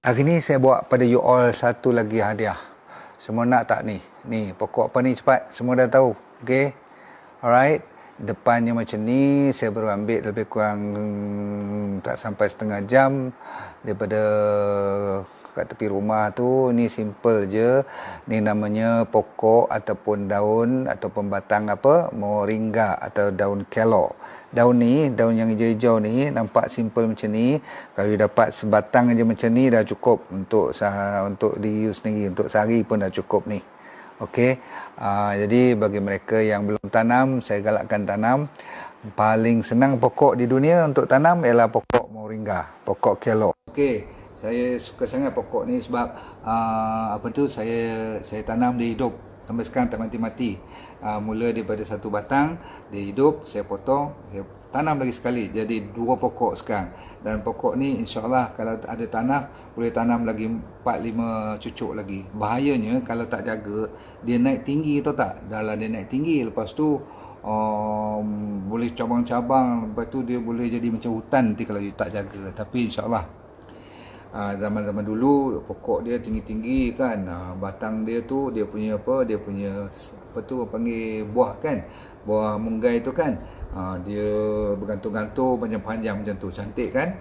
Hari ni saya bawa pada you all satu lagi hadiah. Semua nak tak ni? Ni, pokok apa ni cepat? Semua dah tahu. Okay? Alright. Depannya macam ni. Saya baru ambil lebih kurang tak sampai setengah jam daripada kat tepi rumah tu. Ni simple je. Ni namanya pokok ataupun daun ataupun batang apa? Moringa atau daun kelor. Daun ni, daun yang hijau-hijau ni nampak simple macam ni. Kalau you dapat sebatang aja macam ni dah cukup untuk di use sendiri, untuk sehari pun dah cukup ni. Okey. Jadi bagi mereka yang belum tanam, saya galakkan tanam. Paling senang pokok di dunia untuk tanam ialah pokok moringa, pokok kelor. Okey, saya suka sangat pokok ni sebab saya tanam dia hidup sampai sekarang tak mati-mati. Mula daripada satu batang dia hidup, saya potong, saya tanam lagi sekali, jadi 2 pokok sekarang. Dan pokok ni insyaAllah kalau ada tanah boleh tanam lagi 4-5 cucuk lagi. Bahayanya kalau tak jaga, dia naik tinggi tau tak. Dalam dia naik tinggi, lepas tu boleh cabang-cabang, lepas tu dia boleh jadi macam hutan nanti kalau you tak jaga. Tapi insyaAllah zaman-zaman dulu pokok dia tinggi-tinggi kan, batang dia tu dia punya apa tu panggil buah kan, buah munggai tu kan, dia bergantung-gantung panjang-panjang macam tu, cantik kan.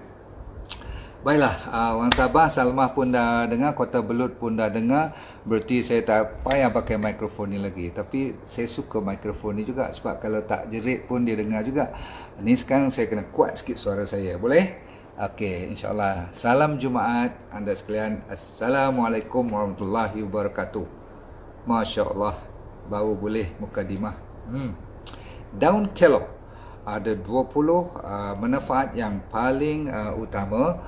Baiklah, orang Sabah, Salmah pun dah dengar, Kota Belud pun dah dengar. Berarti saya tak payah pakai mikrofon ni lagi. Tapi saya suka mikrofon ni juga sebab kalau tak jerit pun dia dengar juga. Ni sekarang saya kena kuat sikit suara saya, boleh? Okey, insyaAllah. Salam Jumaat anda sekalian. Assalamualaikum warahmatullahi wabarakatuh. Masya Allah, baru boleh mukadimah. Daun kelor ada 20 manfaat yang paling utama.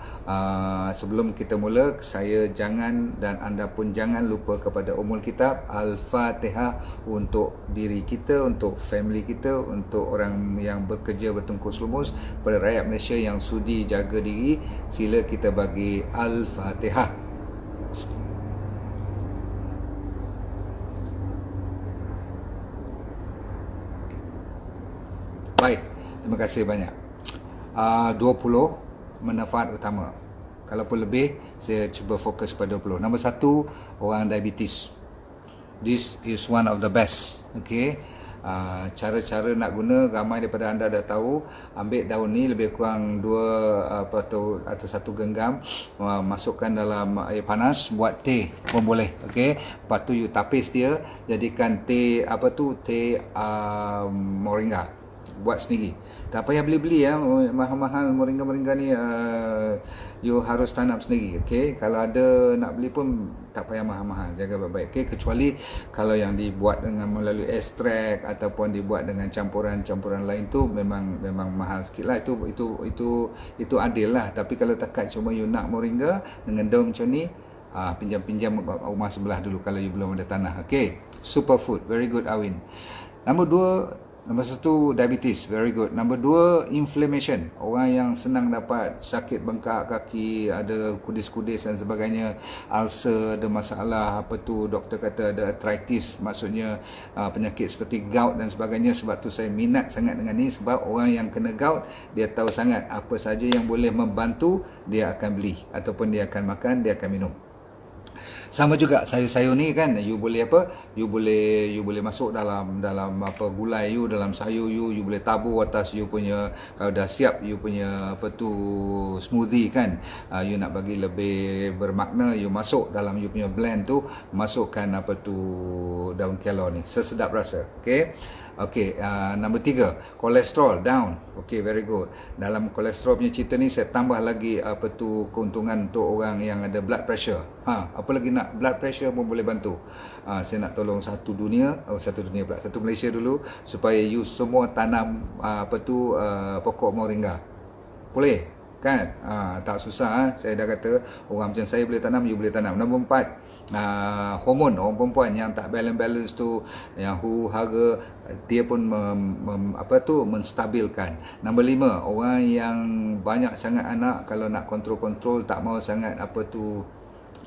Sebelum kita mula, saya jangan dan anda pun jangan lupa kepada Ummul Kitab Al-Fatihah untuk diri kita, untuk family kita, untuk orang yang bekerja bertungkus lumus, pada rakyat Malaysia yang sudi jaga diri. Sila kita bagi Al-Fatihah. Baik, terima kasih banyak. 20 manfaat utama. Kalau pun lebih, saya cuba fokus pada 20. Nombor 1, orang diabetes. This is one of the best. Okay. Cara-cara nak guna ramai daripada anda dah tahu. Ambil daun ni lebih kurang 2 atau 1 genggam, masukkan dalam air panas, buat teh pun boleh. Okey, lepas tu you tapis dia, jadikan teh teh moringa, buat sendiri. Tak payah beli-beli ya, mahal-mahal moringa ni, you harus tanam sendiri. Okey, kalau ada nak beli pun tak payah mahal-mahal, jaga baik-baik. Okey, kecuali kalau yang dibuat dengan melalui ekstrak ataupun dibuat dengan campuran lain tu memang mahal sikitlah. Itu adil lah. Tapi kalau takat cuma you nak moringa dengan daun macam ni, pinjam rumah sebelah dulu kalau you belum ada tanah. Okey, superfood, very good Awin. Nombor 1 diabetes, very good. Nombor 2 inflammation. Orang yang senang dapat sakit bengkak kaki, ada kudis-kudis dan sebagainya, ulcer, ada masalah doktor kata ada arthritis, maksudnya penyakit seperti gout dan sebagainya. Sebab tu saya minat sangat dengan ni, sebab orang yang kena gout dia tahu sangat apa saja yang boleh membantu, dia akan beli ataupun dia akan makan, dia akan minum. Sama juga sayur-sayur ni kan, you boleh you boleh masuk dalam gulai you, dalam sayur you boleh tabur atas you punya, kalau dah siap you punya smoothie kan, you nak bagi lebih bermakna, you masuk dalam you punya blend tu, masukkan daun kelor ni, sesedap rasa. Okey, nombor 3, kolesterol down. Okey, very good. Dalam kolesterol punya cerita ni saya tambah lagi keuntungan untuk orang yang ada blood pressure. Apa lagi nak, blood pressure pun boleh bantu. Saya nak tolong satu Malaysia dulu, supaya you semua tanam pokok moringa. Boleh kan? Tak susah. Saya dah kata orang macam saya boleh tanam, you boleh tanam. Nombor 4, hormon orang perempuan yang tak balance tu, yang huru-hara, dia pun menstabilkan. Nombor 5, orang yang banyak sangat anak, kalau nak kontrol tak mau sangat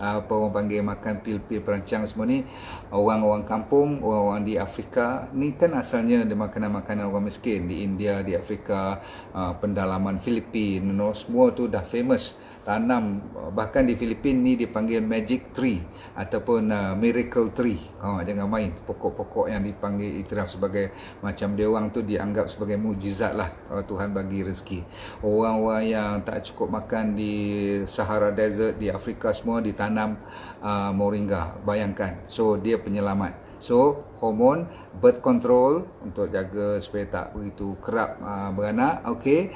orang panggil makan pil-pil perancang semua ni, orang-orang kampung, orang-orang di Afrika ni kan asalnya dia makanan-makanan orang miskin, di India, di Afrika, pendalaman Filipina, semua tu dah famous tanam, bahkan di Filipina ni dipanggil magic tree ataupun miracle tree. Jangan main, pokok-pokok yang dipanggil iktiraf sebagai macam dia orang tu dianggap sebagai mukjizat lah, Tuhan bagi rezeki. Orang-orang yang tak cukup makan di Sahara Desert di Afrika semua ditanam moringa, bayangkan. So dia penyelamat. So hormon birth control untuk jaga supaya tak begitu kerap beranak, okey.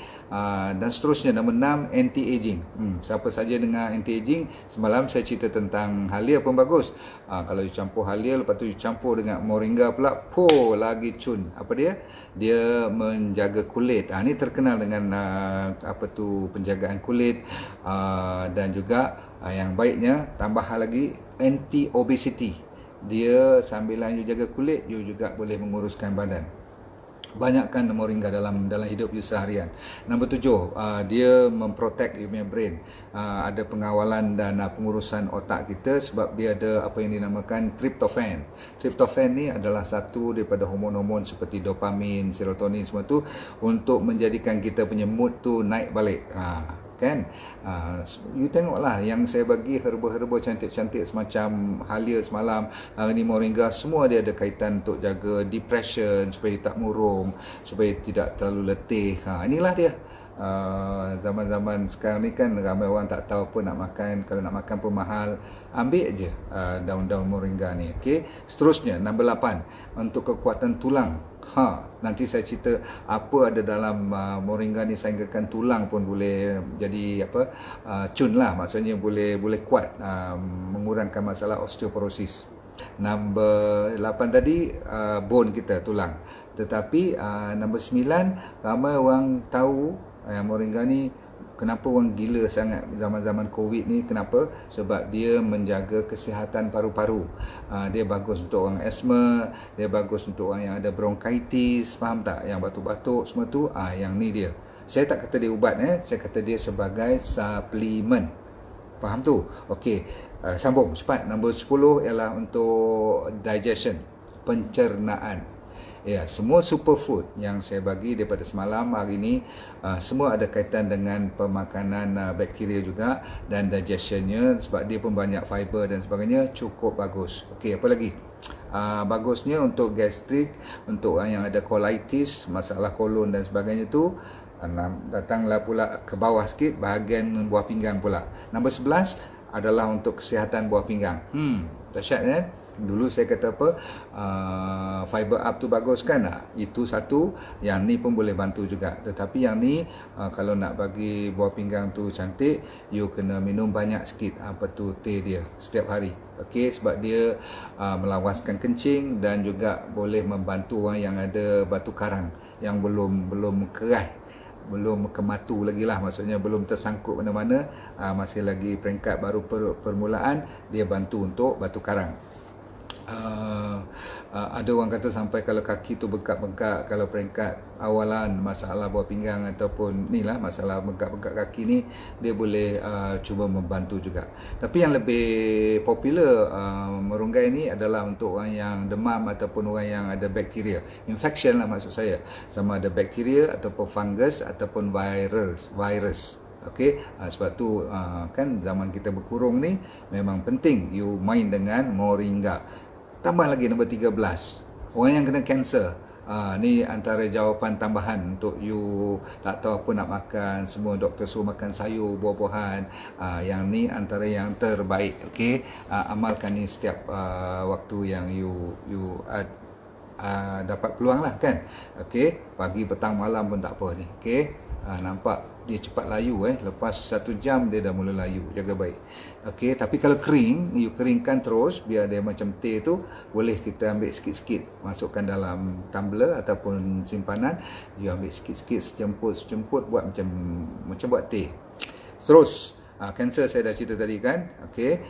Dan seterusnya, nombor 6, anti-aging. Siapa saja dengar anti-aging, semalam saya cerita tentang halia pun bagus. Kalau you campur halia, lepas tu you campur dengan moringa pula, lagi cun. Apa dia? Dia menjaga kulit. Ni terkenal dengan penjagaan kulit, dan juga yang baiknya tambah lagi anti-obesity. Dia sambilan you jaga kulit, you juga boleh menguruskan badan. Banyakkan moringa dalam hidup you seharian. Nombor 7, dia memprotect you punya brain. Ada pengawalan dan pengurusan otak kita sebab dia ada apa yang dinamakan tryptophan. Tryptophan ni adalah satu daripada hormon-hormon seperti dopamin, serotonin semua tu untuk menjadikan kita punya mood tu naik balik. Kan? You tengoklah yang saya bagi herba-herba cantik-cantik semacam halia semalam, ni moringa, semua dia ada kaitan untuk jaga depression, supaya tak murung, supaya tidak terlalu letih. Inilah dia. Zaman-zaman sekarang ni kan ramai orang tak tahu apa nak makan. Kalau nak makan pun mahal, ambil je daun-daun moringa ni. Okay? Seterusnya, nombor 8, untuk kekuatan tulang. Nanti saya cerita apa ada dalam moringa ni, sehinggakan tulang pun boleh jadi cun lah, maksudnya boleh kuat, mengurangkan masalah osteoporosis. Nombor 8 tadi bone kita, tulang. Tetapi nombor 9, ramai orang tahu moringa ni. Kenapa orang gila sangat zaman-zaman Covid ni? Kenapa? Sebab dia menjaga kesihatan paru-paru. Dia bagus untuk orang asma, dia bagus untuk orang yang ada bronkitis, faham tak? Yang batuk-batuk semua tu, yang ni dia. Saya tak kata dia ubat, saya kata dia sebagai suplemen. Faham tu? Okey, sambung cepat. Nombor 10 ialah untuk digestion, pencernaan. Ya, semua superfood yang saya bagi daripada semalam hari ini, semua ada kaitan dengan pemakanan bakteria juga, dan digestionnya, sebab dia pun banyak fiber dan sebagainya, cukup bagus. Okey, apa lagi? Bagusnya untuk gastrik, untuk orang yang ada colitis, masalah kolon dan sebagainya tu. Datanglah pula ke bawah sikit, bahagian buah pinggang pula. Nombor 11 adalah untuk kesihatan buah pinggang. Dahsyat kan? Dulu saya kata fiber up tu bagus kan? Itu satu. Yang ni pun boleh bantu juga. Tetapi yang ni, kalau nak bagi buah pinggang tu cantik, you kena minum banyak sikit teh dia setiap hari. Okey, sebab dia melawaskan kencing dan juga boleh membantu orang yang ada batu karang yang belum keras, belum kematu lagi lah, maksudnya belum tersangkut mana-mana, masih lagi peringkat baru permulaan, dia bantu untuk batu karang. Ada orang kata sampai kalau kaki tu bengkak-bengkak, kalau peringkat awalan masalah buah pinggang ataupun ni lah masalah bengkak-bengkak kaki ni, dia boleh cuba membantu juga. Tapi yang lebih popular merunggai ni adalah untuk orang yang demam ataupun orang yang ada bakteria, infection lah maksud saya, sama ada bakteria ataupun fungus ataupun virus. Okey, sebab tu kan zaman kita berkurung ni memang penting you main dengan moringa. Tambah lagi nombor 13, orang yang kena kanser. Ni antara jawapan tambahan untuk you tak tahu apa nak makan, semua doktor suruh makan sayur, buah-buahan. Yang ni antara yang terbaik. Okey, amalkan ni setiap waktu yang you dapat peluang lah kan. Okey, pagi, petang, malam pun tak apa ni. Okey, nampak dia cepat layu, lepas 1 jam dia dah mula layu, jaga baik. Okey, tapi kalau kering, you keringkan terus biar dia macam teh tu, boleh kita ambil sikit-sikit, masukkan dalam tumbler ataupun simpanan, you ambil sikit-sikit, secemput buat macam buat teh. Terus kanser saya dah cerita tadi kan. Okey,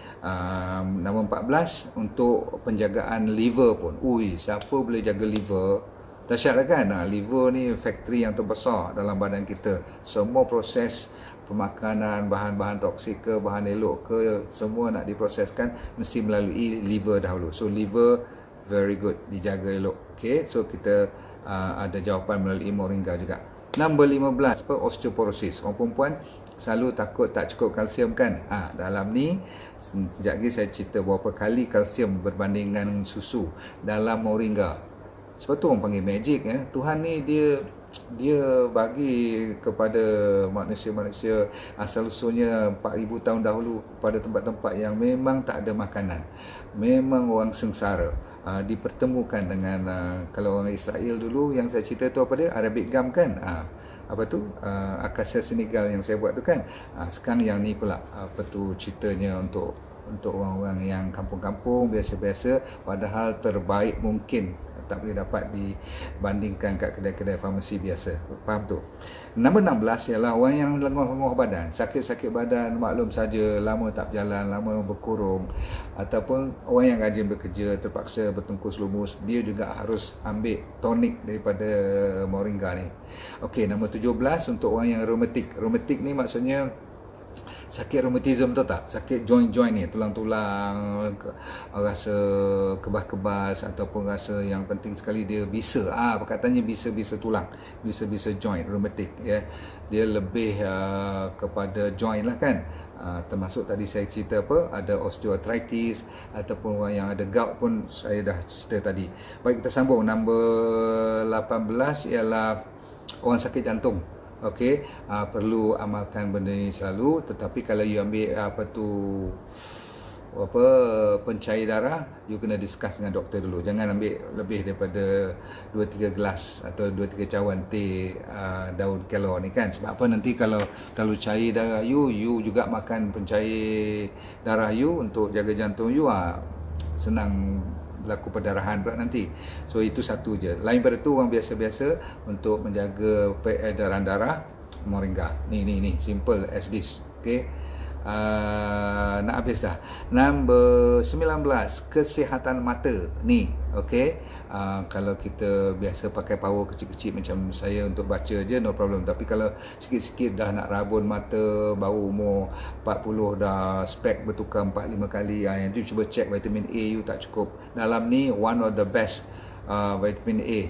nombor 14 untuk penjagaan liver pun. Siapa boleh jaga liver? Dahsyat lah kan? Liver ni factory yang terbesar dalam badan kita. Semua proses pemakanan, bahan-bahan toksik ke, bahan elok ke, semua nak diproseskan mesti melalui liver dahulu. So liver very good, dijaga elok. Okay, so kita ada jawapan melalui moringa juga. Nombor 15, osteoporosis. Orang perempuan selalu takut tak cukup kalsium kan. Dalam ni sekejap lagi saya cerita berapa kali kalsium berbanding dengan susu dalam moringa. Sebab tu orang panggil magic ya. Tuhan ni dia bagi kepada manusia-manusia asal-usulnya 4000 tahun dahulu pada tempat-tempat yang memang tak ada makanan. Memang orang sengsara. Dipertemukan dengan kalau orang Israel dulu yang saya cerita tu apa dia? Arabic gum kan? Apa tu? Akasia Senegal yang saya buat tu kan? Sekarang yang ni pula apa tu ceritanya untuk orang-orang yang kampung-kampung biasa-biasa, padahal terbaik mungkin tak boleh dapat dibandingkan kat kedai-kedai farmasi biasa. Faham tu? Nombor 16 ialah orang yang lenguh-lenguh badan, sakit-sakit badan, maklum saja, lama tak berjalan, lama berkurung, ataupun orang yang rajin bekerja terpaksa bertungkus lumus, dia juga harus ambil tonik daripada moringa ni. Okey, nombor 17 untuk orang yang rheumatik. Rheumatik ni maksudnya sakit rheumatism tu tak? Sakit joint-joint ni, tulang-tulang, rasa kebas-kebas ataupun rasa yang penting sekali dia bisa. Perkataannya bisa-bisa tulang, bisa-bisa joint, rheumatic ya. Dia lebih kepada joint lah kan. Termasuk tadi saya cerita apa, ada osteoarthritis ataupun orang yang ada gout pun saya dah cerita tadi. Baik, kita sambung. Nombor 18 ialah orang sakit jantung. Okey, perlu amalkan benda ni selalu. Tetapi kalau you ambil pencair darah, you kena discuss dengan doktor dulu. Jangan ambil lebih daripada 2-3 gelas atau 2-3 cawan teh daun kelor ni kan. Sebab apa, nanti kalau terlalu cair darah you juga makan pencair darah you untuk jaga jantung you, senang berlaku perdarahan pula nanti. So itu satu je. Lain pada tu, orang biasa-biasa untuk menjaga peredaran darah, moringa. Ni simple as this. Okey. Nak habis dah. Nombor 19, kesihatan mata. Ni, okey. Kalau kita biasa pakai power kecil-kecil macam saya untuk baca je, no problem. Tapi kalau sikit-sikit dah nak rabun mata, baru umur 40 dah spek bertukar 4-5 kali, yang tu cuba check vitamin A you tak cukup. Dalam ni one of the best vitamin A.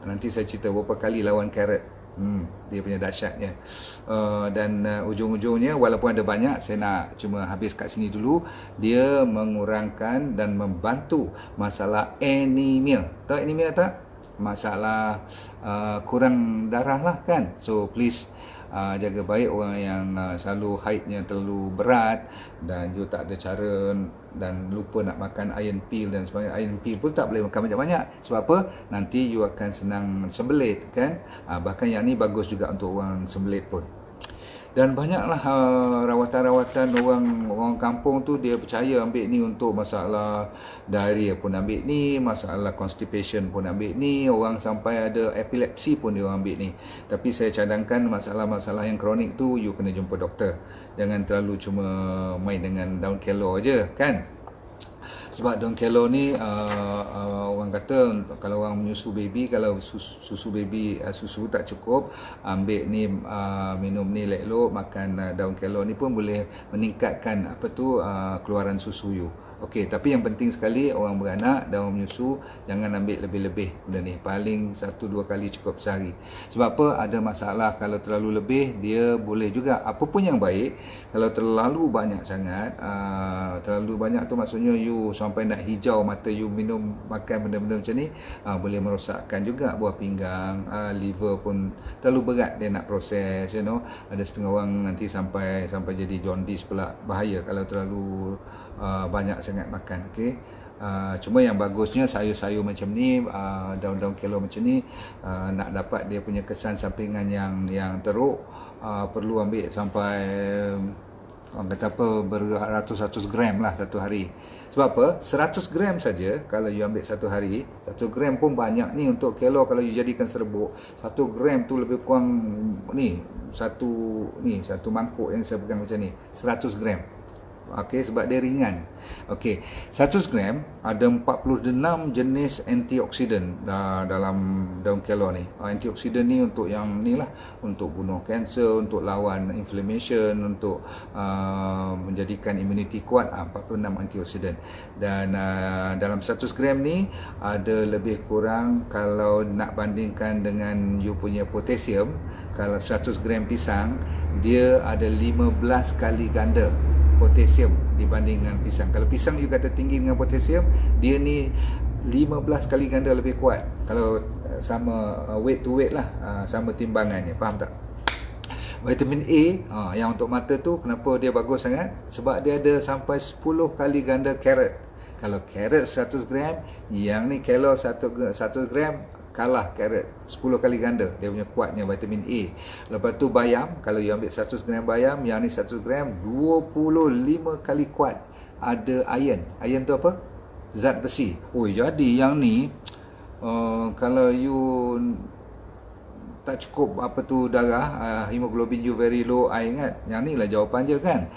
Nanti saya cerita berapa kali lawan carrot. Dia punya dahsyatnya. Dan ujung-ujungnya, walaupun ada banyak, saya nak cuma habis kat sini dulu. Dia mengurangkan dan membantu masalah anemia. Tahu anemia tak? Masalah kurang darah lah kan. So please jaga baik orang yang selalu haidnya terlalu berat dan juga tak ada cara dan lupa nak makan iron pill dan sebagainya. Iron pill pun tak boleh makan banyak-banyak. Sebab apa? Nanti you akan senang sembelit kan. Bahkan yang ni bagus juga untuk orang sembelit pun. Dan banyaklah rawatan-rawatan orang kampung tu, dia percaya ambil ni untuk masalah diarrhea pun ambil ni, masalah constipation pun ambil ni, orang sampai ada epilepsi pun dia ambil ni. Tapi saya cadangkan masalah-masalah yang kronik tu you kena jumpa doktor. Jangan terlalu cuma main dengan daun kelor je kan. Sebab daun kelor ni orang kata kalau orang menyusu baby, kalau susu baby susu tak cukup, ambil ni minum ni elok, makan daun kelor ni pun boleh meningkatkan keluaran susu you. Okey, tapi yang penting sekali orang beranak dan orang menyusu jangan ambil lebih-lebih benda ni. Paling 1-2 kali cukup sehari. Sebab apa? Ada masalah kalau terlalu lebih, dia boleh juga. Apa pun yang baik, kalau terlalu banyak sangat, terlalu banyak tu maksudnya you sampai nak hijau mata you minum makan benda-benda macam ni, boleh merosakkan juga buah pinggang, liver pun terlalu berat dia nak proses, you know. Ada setengah orang nanti sampai jadi jaundice pula. Bahaya kalau terlalu banyak sangat makan. Okey. Cuma yang bagusnya sayur-sayur macam ni, daun-daun kelor macam ni, nak dapat dia punya kesan sampingan yang teruk, perlu ambil sampai orang kata beratus-ratus gram lah satu hari. Sebab apa? 100 gram saja kalau you ambil satu hari, 1 gram pun banyak ni untuk kelor. Kalau you jadikan serbuk, 1 gram tu lebih kurang ni satu mangkuk yang saya pegang macam ni, 100 gram. Okey, sebab dia ringan. Okey, 100 gram ada 46 jenis antioksidan dalam daun kelor ni. Antioksidan ni untuk yang ni lah, untuk bunuh kanser, untuk lawan inflammation, untuk menjadikan imuniti kuat, 46 antioksidan. Dan dalam 100 gram ni ada lebih kurang, kalau nak bandingkan dengan you punya potasium, kalau 100 gram pisang dia ada 15 kali ganda potasium dibanding dengan pisang. Kalau pisang you kata tinggi dengan potasium, dia ni 15 kali ganda lebih kuat. Kalau sama weight to weight lah, sama timbangannya, faham tak? Vitamin A yang untuk mata tu kenapa dia bagus sangat? Sebab dia ada sampai 10 kali ganda carrot. Kalau carrot 100 gram, yang ni kilo 1 gram kalah carrot 10 kali ganda dia punya kuatnya vitamin A. Lepas tu bayam, kalau you ambil 100 gram bayam, yang ni 100 gram 25 kali kuat ada iron. Iron tu apa? Zat besi. Jadi yang ni kalau you tak cukup darah, hemoglobin you very low, I ingat yang ni lah jawapan je kan.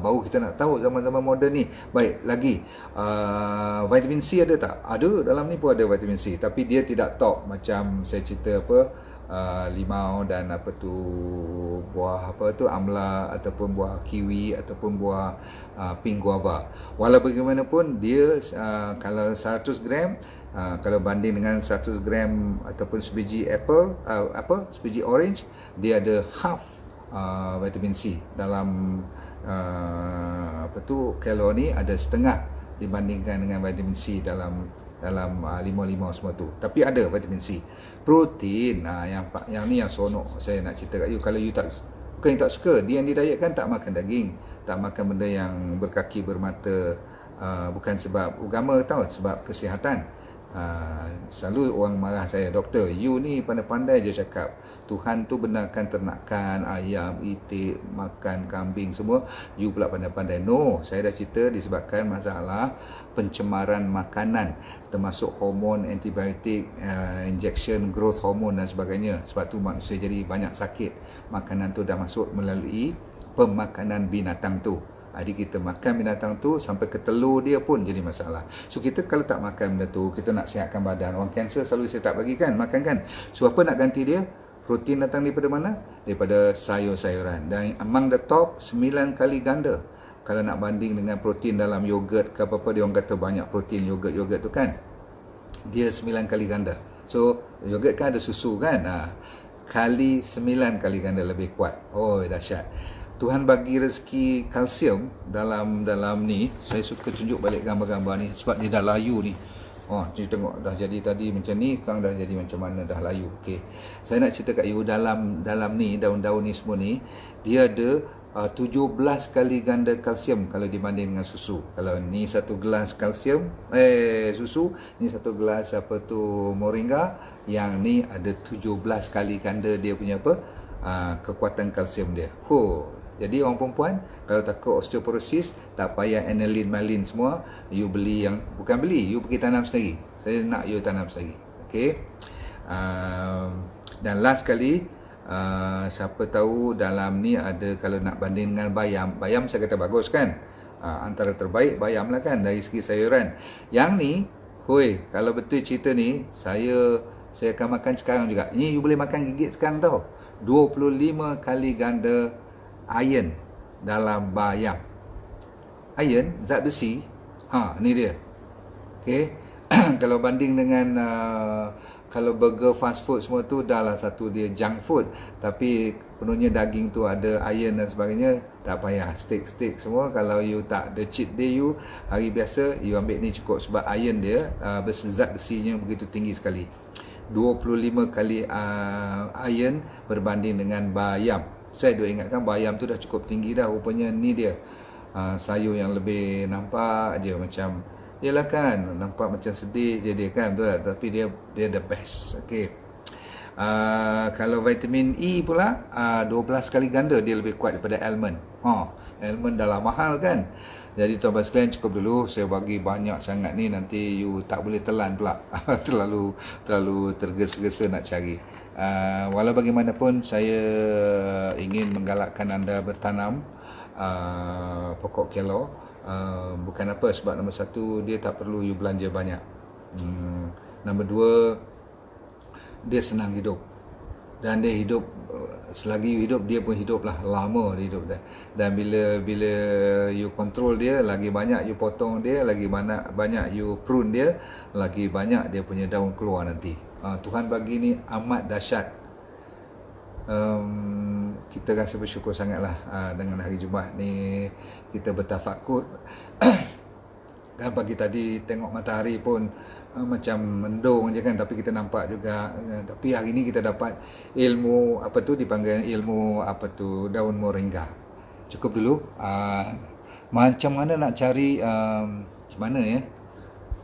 Baru kita nak tahu zaman-zaman moden ni. Baik, lagi vitamin C ada tak? Ada, dalam ni pun ada vitamin C, tapi dia tidak top macam saya cerita limau dan buah amla, ataupun buah kiwi, ataupun buah pink guava. Walau bagaimanapun dia kalau 100 gram, kalau banding dengan 100 gram ataupun sebiji apple, sebiji orange, dia ada half vitamin C dalam kalori ni ada setengah dibandingkan dengan vitamin C dalam limau-limau semua tu. Tapi ada vitamin C. Protein, yang ni yang sonok saya nak cerita kat you. Kalau you bukan you tak suka, dia yang didayatkan tak makan daging, tak makan benda yang berkaki bermata, bukan sebab agama tau, sebab kesihatan. Selalu orang marah saya, doktor, you ni pandai-pandai je cakap Tuhan tu benarkan ternakan, ayam, itik, makan kambing semua, you pula pandai-pandai. No, saya dah cerita disebabkan masalah pencemaran makanan, termasuk hormon, antibiotik, injection, growth hormone dan sebagainya. Sebab tu manusia jadi banyak sakit. Makanan tu dah masuk melalui pemakanan binatang tu. Jadi kita makan binatang tu sampai ke telur dia pun jadi masalah. So kita kalau tak makan benda tu, kita nak sihatkan badan. Orang kanser selalu saya tak bagikan makan kan. So apa nak ganti dia? Protein datang daripada mana? Daripada sayur-sayuran. Dan among the top 9 kali ganda. Kalau nak banding dengan protein dalam yogurt ke apa-apa, dia orang kata banyak protein yogurt tu kan. Dia 9 kali ganda. So yogurt kan ada susu kan. Kali 9 kali ganda lebih kuat. Oh dahsyat. Tuhan bagi rezeki kalsium dalam ni. Saya suka tunjuk balik gambar-gambar ni sebab dia dah layu ni. Jadi tengok dah jadi tadi macam ni, sekarang dah jadi macam mana, dah layu. Okey. Saya nak cerita kat you dalam ni, daun-daun ni semua ni, dia ada 17 kali ganda kalsium kalau dibanding dengan susu. Kalau ni satu gelas kalsium susu, ni satu gelas moringa, yang ni ada 17 kali ganda dia punya kekuatan kalsium dia. Jadi orang perempuan kalau takut osteoporosis, tak payah aniline, malin semua, you beli yang, bukan beli, you pergi tanam sendiri. Saya nak you tanam sendiri. Okey. Dan last kali, siapa tahu dalam ni ada, kalau nak banding dengan bayam saya kata bagus kan. Antara terbaik bayam lah kan dari segi sayuran. Yang ni, kalau betul cerita ni, saya akan makan sekarang juga. Ini you boleh makan gigit sekarang tau. 25 kali ganda iron dalam bayam. Iron, zat besi. Ni dia. Okey. Kalau banding dengan kalau burger, fast food semua tu dah lah satu dia junk food, tapi penuhnya daging tu ada iron dan sebagainya, tak payah. Steak semua, kalau you tak ada cheat day you, hari biasa, you ambil ni cukup. Sebab iron dia, zat besinya begitu tinggi sekali. 25 kali iron berbanding dengan bayam. Saya dah ingatkan bayam tu dah cukup tinggi dah. Rupanya ni dia sayur yang lebih nampak je macam, yelah kan, nampak macam sedih je dia kan, betul tak? Tapi dia the best. Okey. Kalau vitamin E pula 12 kali ganda dia lebih kuat daripada almond. Almond dah lah mahal kan. Jadi tuan-tuan sekalian, cukup dulu saya bagi banyak sangat ni, nanti you tak boleh telan pula. terlalu tergesa-gesa nak cari. Walau bagaimanapun, saya ingin menggalakkan anda bertanam pokok kelor. Bukan apa, sebab nombor satu, dia tak perlu you belanja banyak. Nombor dua, dia senang hidup. Dan dia hidup, selagi you hidup, dia pun hidup lah, lama dia hidup dah. Dan bila you control dia, lagi banyak you potong dia, lagi banyak you prune dia, lagi banyak dia punya daun keluar nanti. Tuhan bagi ni amat dahsyat. kita rasa bersyukur sangatlah dengan hari Jumaat ni kita bertafakur. Dan pagi tadi tengok matahari pun macam mendung je kan, tapi kita nampak juga. Tapi hari ni kita dapat ilmu apa tu dipanggil ilmu apa tu daun moringa. Cukup dulu. Macam mana nak cari macam mana ya?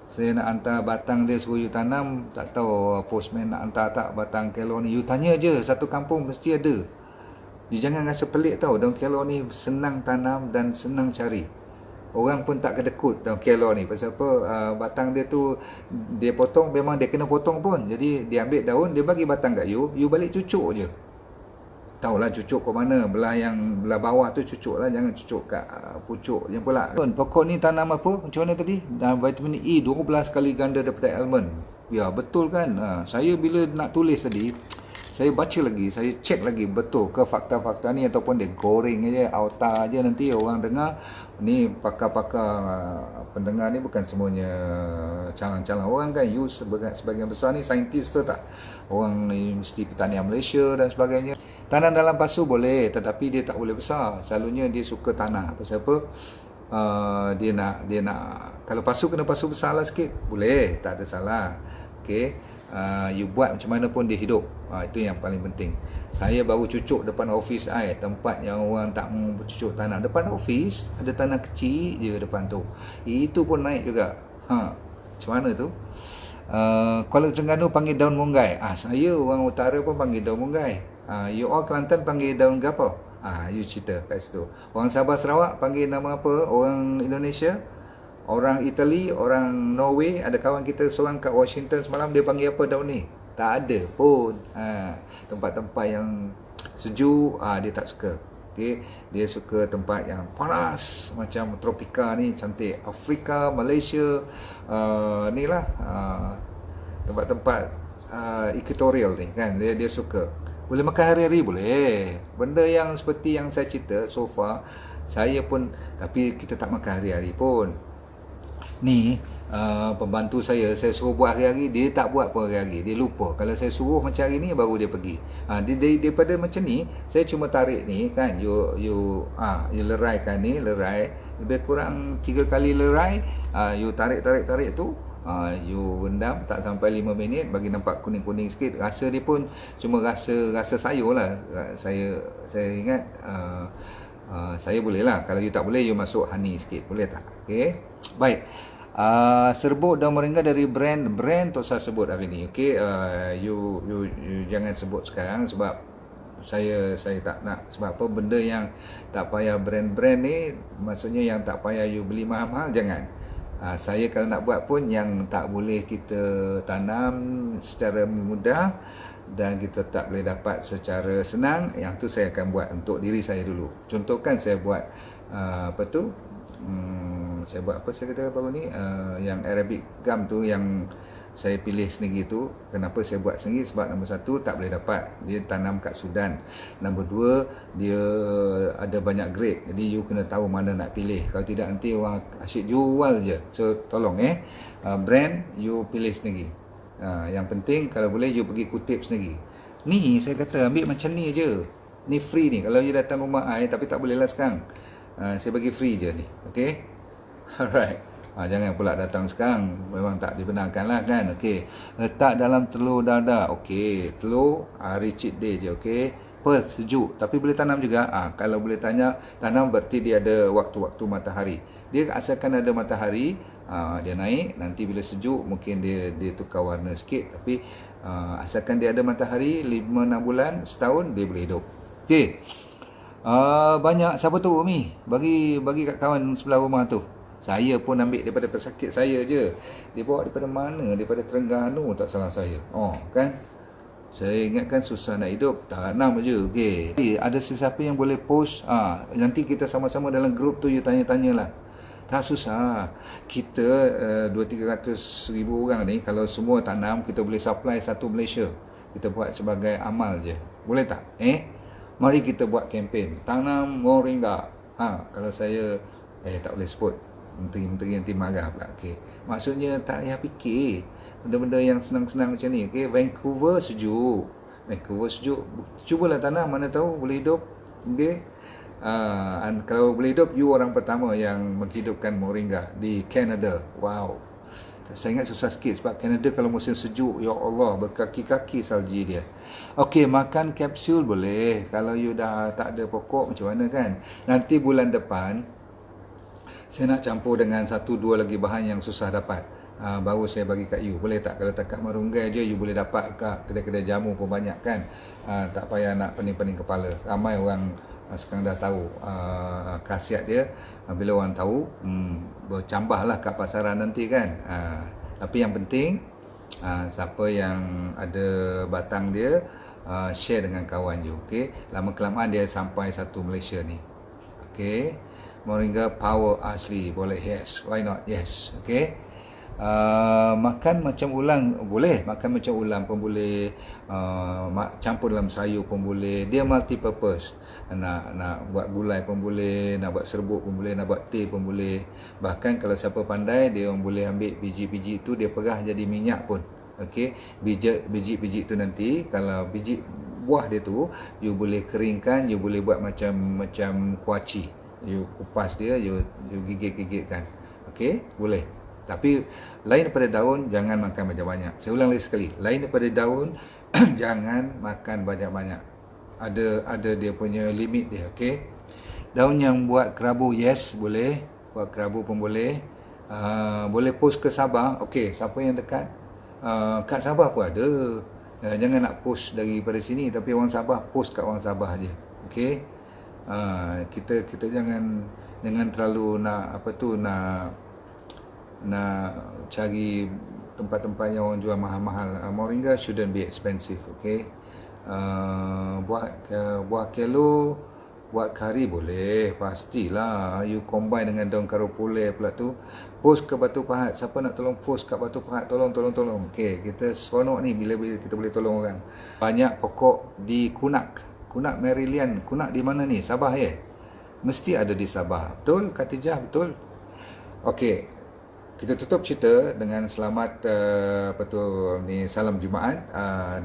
Saya nak hantar batang dia suruh you tanam, tak tahu postman nak hantar tak batang kelor ni. You tanya je, satu kampung mesti ada. You jangan rasa pelik tau, daun kelor ni senang tanam dan senang cari. Orang pun tak kedekut daun kelor ni. Pasal apa? Batang dia tu dia potong, memang dia kena potong pun. Jadi dia ambil daun, dia bagi batang kat you balik cucuk je. Tahulah cucuk ke mana, belah bawah tu cucuk lah, jangan cucuk kat pucuk je pula. Pokok ni tanam apa? Macam mana tadi? Vitamin E 12 kali ganda daripada almond. Ya, betul kan? Saya bila nak tulis tadi, saya baca lagi, saya cek lagi betul ke fakta-fakta ni ataupun dia goreng aja, auta aja, nanti orang dengar. Ni pakar-pakar pendengar ni bukan semuanya calang-calang orang kan. You sebagian besar ni saintis tu tak? Orang ni mesti pertanian Malaysia dan sebagainya. Tanam dalam pasu boleh, tetapi dia tak boleh besar. Selalunya dia suka tanah. Pasal apa? Dia nak kalau pasu kena pasu besar lah sikit. Boleh, tak ada salah. Okey. You buat macam mana pun dia hidup. Itu yang paling penting. Saya baru cucuk depan office saya, tempat yang orang tak mau bercucuk tanah. Depan office ada tanah kecil je depan tu. Itu pun naik juga. Macam mana tu? Kuala Terengganu panggil daun munggai. Saya orang utara pun panggil daun munggai. You all Kelantan panggil daun gapo? You cerita kat situ. Orang Sabah Sarawak panggil nama apa? Orang Indonesia, orang Itali, orang Norway, ada kawan kita seorang kat Washington semalam, dia panggil apa daun ni? Tak ada pun. Tempat-tempat yang sejuk, dia tak suka. Okay? Dia suka tempat yang panas, macam tropika ni, cantik. Afrika, Malaysia, ni lah tempat-tempat equatorial ni kan, dia suka. Boleh makan hari-hari? Boleh. Benda yang seperti yang saya cerita so far, saya pun, tapi kita tak makan hari-hari pun. Ni pembantu saya suruh buat hari-hari, dia tak buat pun hari-hari, dia lupa. Kalau saya suruh macam hari ni, baru dia pergi. Daripada macam ni, saya cuma tarik ni kan, you leraikan ni, lerai lebih kurang 3 kali lerai, you tarik tu, you rendam tak sampai 5 minit, bagi nampak kuning-kuning sikit. Rasa dia pun cuma rasa sayur lah. Saya ingat saya boleh lah. Kalau you tak boleh, you masuk honey sikit, boleh tak? Okay, baik. Serbuk daun moringa dari brand tak usah sebut hari ni. Okay, you jangan sebut sekarang sebab saya tak nak. Sebab apa? Benda yang tak payah brand ni, maksudnya yang tak payah you beli mahal-mahal, jangan. Saya kalau nak buat pun yang tak boleh kita tanam secara mudah dan kita tak boleh dapat secara senang, yang tu saya akan buat untuk diri saya dulu. Contohkan saya buat saya buat apa saya kata baru ni, yang Arabic gum tu yang saya pilih sendiri tu. Kenapa saya buat sendiri? Sebab nombor 1, tak boleh dapat, dia tanam kat Sudan. Nombor 2, dia ada banyak grade, jadi you kena tahu mana nak pilih. Kalau tidak nanti orang asyik jual je. So tolong brand you pilih sendiri. Yang penting kalau boleh you pergi kutip sendiri. Ni saya kata ambil macam ni je. Ni free ni. Kalau you datang rumah saya, tapi tak boleh lah sekarang, saya bagi free je ni. Okay, alright. Jangan pula datang sekarang, memang tak dibenarkan lah kan. Okey, letak dalam telur dadah. Okey, telur hari cheat day je. Okey, Perth sejuk, tapi boleh tanam juga. Kalau boleh tanam berarti dia ada waktu-waktu matahari. Dia asalkan ada matahari, dia naik. Nanti bila sejuk mungkin dia tukar warna sikit, tapi asalkan dia ada matahari 5-6 bulan, setahun, dia boleh hidup. Okey, banyak siapa tu Umi? Bagi kat kawan sebelah rumah tu. Saya pun ambil daripada pesakit saya je. Dia bawa daripada mana? Daripada Terengganu, tak salah saya. Kan? Saya ingatkan susah nak hidup, tanam je. Okey. Ada sesiapa yang boleh post? Nanti kita sama-sama dalam grup tu, you tanya-tanyalah. Tak susah. Kita 200-300 ribu orang ni, kalau semua tanam, kita boleh supply satu Malaysia. Kita buat sebagai amal je. Boleh tak? Mari kita buat kempen tanam moringa. Kalau saya tak boleh sebut, menteri-menteri nanti marah pula. Okey, maksudnya tak payah fikir benda-benda yang senang-senang macam ni. Okey, Vancouver sejuk. Cubalah tanam, mana tahu boleh hidup. Okay. Kalau boleh hidup, you orang pertama yang menghidupkan moringa di Canada. Wow. Saya ingat susah sikit sebab Canada kalau musim sejuk, ya Allah, berkaki-kaki salji dia. Okey, makan kapsul boleh. Kalau you dah tak ada pokok macam mana kan. Nanti bulan depan saya nak campur dengan 1-2 lagi bahan yang susah dapat. Baru saya bagi kat you. Boleh tak? Kalau takat merunggai je you boleh dapat kat kedai-kedai jamu pun banyak kan. Tak payah nak pening-pening kepala. Ramai orang sekarang dah tahu khasiat dia. Bila orang tahu, bercambahlah kat pasaran nanti kan. Tapi yang penting, siapa yang ada batang dia, share dengan kawan you. Okay? Lama-kelamaan dia sampai satu Malaysia ni. Okay? Moringa power asli. Boleh? Yes. Why not? Yes. Okay? Makan macam ulang boleh. Makan macam ulang pun boleh. Campur dalam sayur pun boleh. Dia multi purpose. Nak buat gulai pun boleh, nak buat serbuk pun boleh, nak buat teh pun boleh. Bahkan kalau siapa pandai, dia orang boleh ambil biji-biji tu, dia perah jadi minyak pun. Okey, biji-biji tu nanti kalau biji buah dia tu, you boleh keringkan, you boleh buat macam kuaci. You kupas dia, you gigit-gigitkan. Okey, boleh. Tapi lain daripada daun, jangan makan banyak-banyak. Saya ulang lagi sekali, lain daripada daun, jangan makan banyak-banyak. Ada dia punya limit dia. Okey, daun yang buat kerabu, yes, boleh. Buat kerabu pun boleh. Boleh post ke Sabah. Okey, siapa yang dekat kat Sabah pun ada. Jangan nak post daripada sini, tapi orang Sabah post kat orang Sabah je. Okey, kita jangan terlalu nak nak cari tempat-tempat yang orang jual mahal-mahal. Moringa shouldn't be expensive. Okey, buat kelo, buat kari boleh, pastilah. You combine dengan daun karupule pula tu. Post ke Batu Pahat. Siapa nak tolong post kat Batu Pahat? Tolong. Okey, kita seronok ni bila kita boleh tolong orang. Banyak pokok di Kunak Maryland. Kunak di mana ni? Sabah ya? Mesti ada di Sabah. Betul Khatijah? Betul. Okey, kita tutup cerita dengan selamat salam Jumaat,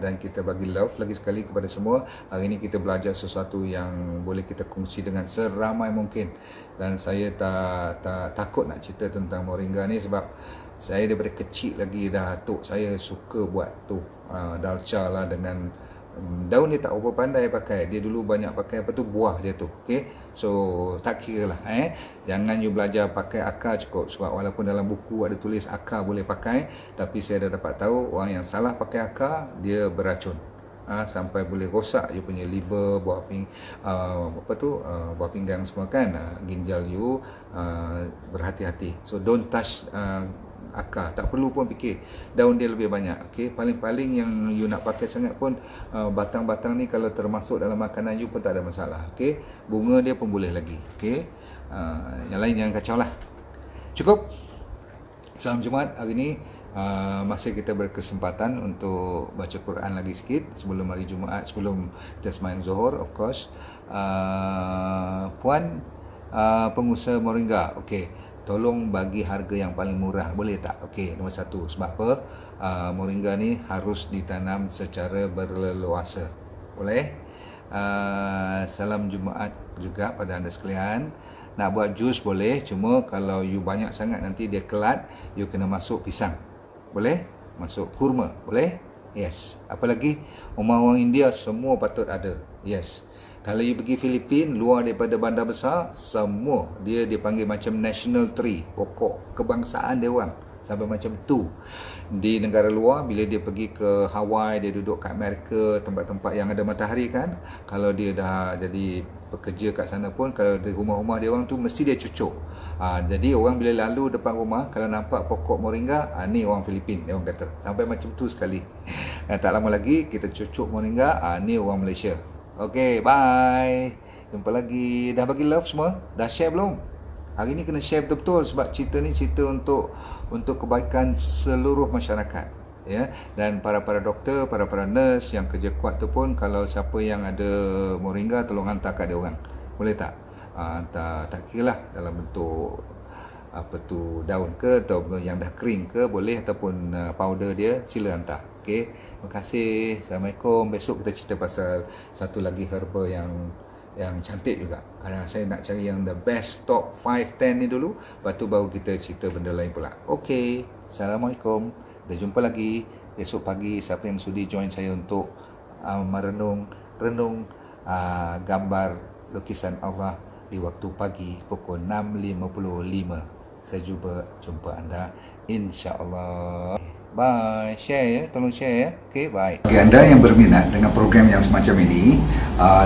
dan kita bagi love lagi sekali kepada semua. Hari ini kita belajar sesuatu yang boleh kita kongsi dengan seramai mungkin. Dan saya tak takut nak cerita tentang moringa ni sebab saya daripada kecil lagi dah atuk saya suka buat tu, dalca lah dengan daun. Dia tak apa pandai pakai. Dia dulu banyak pakai buah dia tu. Okey. So tak kira lah. Jangan you belajar pakai akar cukup. Sebab walaupun dalam buku ada tulis akar boleh pakai, tapi saya dah dapat tahu orang yang salah pakai akar, dia beracun. Sampai boleh rosak you punya liver, buah pinggang semua kan. Ginjal you, berhati-hati. So don't touch akar. Tak perlu pun fikir. Daun dia lebih banyak. Okey, paling-paling yang you nak pakai sangat pun batang-batang ni kalau termasuk dalam makanan you pun tak ada masalah. Okey, bunga dia pun boleh lagi. Okey, yang lain jangan kacau lah. Cukup. Salam Jumaat hari ni. Masih kita berkesempatan untuk baca Quran lagi sikit sebelum hari Jumaat, sebelum kita sembahyang Zuhur, of course. Puan pengusaha moringa, okey, tolong bagi harga yang paling murah, boleh tak? Okey, nombor 1. Sebab apa? Moringa ni harus ditanam secara berleluasa. Boleh? Salam Jumaat juga pada anda sekalian. Nak buat jus boleh, cuma kalau you banyak sangat nanti dia kelat, you kena masuk pisang. Boleh? Masuk kurma. Boleh? Yes. Apa lagi? Rumah orang India semua patut ada. Yes. Kalau you pergi Filipin, luar daripada bandar besar, semua dia dipanggil macam national tree, pokok kebangsaan dia orang. Sampai macam tu. Di negara luar, bila dia pergi ke Hawaii, dia duduk kat Amerika, tempat-tempat yang ada matahari kan, kalau dia dah jadi bekerja kat sana pun, kalau di rumah-rumah dia orang tu, mesti dia cucuk. Jadi orang bila lalu depan rumah, kalau nampak pokok moringa, ni orang Filipin, dia orang kata. Sampai macam tu sekali. Tak lama lagi, kita cucuk moringa, ni orang Malaysia. Okay, bye. Jumpa lagi. Dah bagi love semua? Dah share belum? Hari ni kena share betul-betul sebab cerita ni cerita untuk kebaikan seluruh masyarakat. Ya, dan para doktor, para nurse yang kerja kuat tu pun, kalau siapa yang ada moringa, tolong hantar kat dia orang. Boleh tak? Tak kira lah dalam bentuk daun ke atau yang dah kering ke, boleh, ataupun powder dia, sila hantar. Okey, terima kasih. Assalamualaikum. Besok kita cerita pasal satu lagi herba yang yang cantik juga. Saya nak cari yang the best top 5, 10 ni dulu, lepas tu baru kita cerita benda lain pula. Okey, Assalamualaikum. Kita jumpa lagi esok pagi. Siapa yang sudi join saya untuk renung gambar lukisan Allah di waktu pagi pukul 6.55. Saya jumpa anda insya-Allah. Bye. Share ya, tolong share ya. Okey, bye. Bagi anda yang berminat dengan program yang semacam ini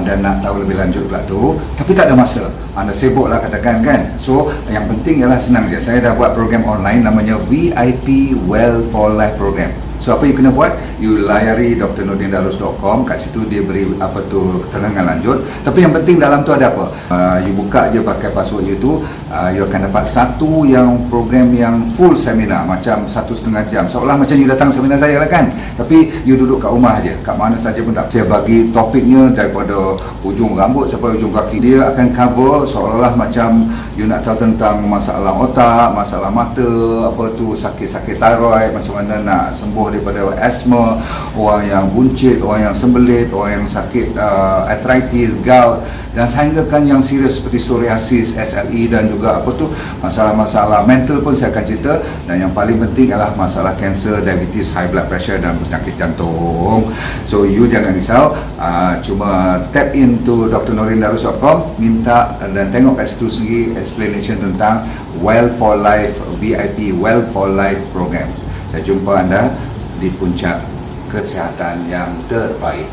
dan nak tahu lebih lanjut pula tu, tapi tak ada masa, anda sibuk lah katakan kan. So yang penting ialah senang je. Saya dah buat program online namanya VIP Well for Life program. So apa you kena buat? You layari drnordindarus.com. Kat situ dia beri keterangan lanjut. Tapi yang penting dalam tu ada apa? You buka je pakai password you tu, you akan dapat satu yang program yang full seminar, macam 1.5 jam, seolah macam you datang seminar saya lah kan. Tapi you duduk kat rumah je, kat mana saja pun tak. Saya bagi topiknya daripada ujung rambut sampai ujung kaki. Dia akan cover seolah-olah macam you nak tahu tentang masalah otak, masalah mata, sakit-sakit thyroid, macam mana nak sembuh daripada asma, orang yang buncit, orang yang sembelit, orang yang sakit arthritis, gout, dan sehinggakan yang serius seperti psoriasis, SLE, dan juga masalah-masalah mental pun saya akan cerita. Dan yang paling penting adalah masalah kanser, diabetes, high blood pressure dan penyakit jantung. So you jangan risau, cuma tap into drnordindarus.com, minta dan tengok kat situ sendiri explanation tentang Well for Life VIP Well for Life program. Saya jumpa anda di puncak kesihatan yang terbaik.